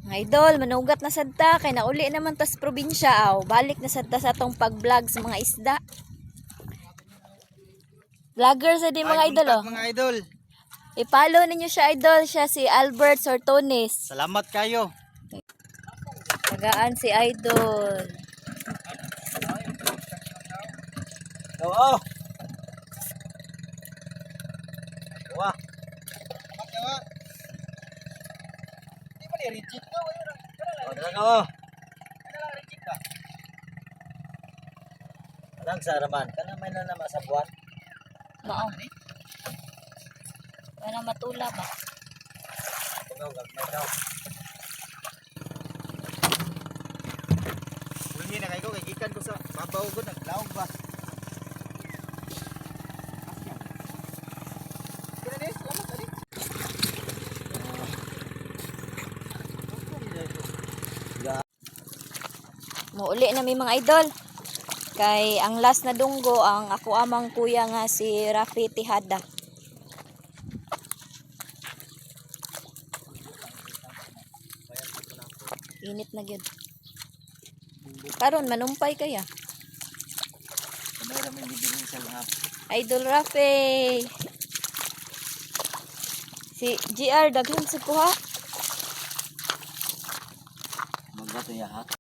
Mga idol, manugat na sadta kay nauli naman tas probinsya aw. Balik na sadta sa atong pag-vlog sa mga isda. Vlogger sa di mga idol oh. Mga idol. I-follow ninyo siya idol, siya si Albert Sortones. Salamat kayo. Tagaan si idol. Oo. Wah. Di ba ni Richie ka? Oo. Alang sa raman, kana may na naman sa buwan. Mao. Para matula ba? Tugaw gagmay daw. Ulmi na kay ko kay gikan ko sa babaw ko naglaog ba. Kira ni, salamat ani. Muuli na mi mga idol. Kay ang last na dunggo ang ako amang kuya nga si Rafi Tihada. Init na gyud. Karon manumpay kaya. Kamera may bibigyan sa lahat. Idol Rafi. Si GR daghan sa kuha. Magbato ya ha.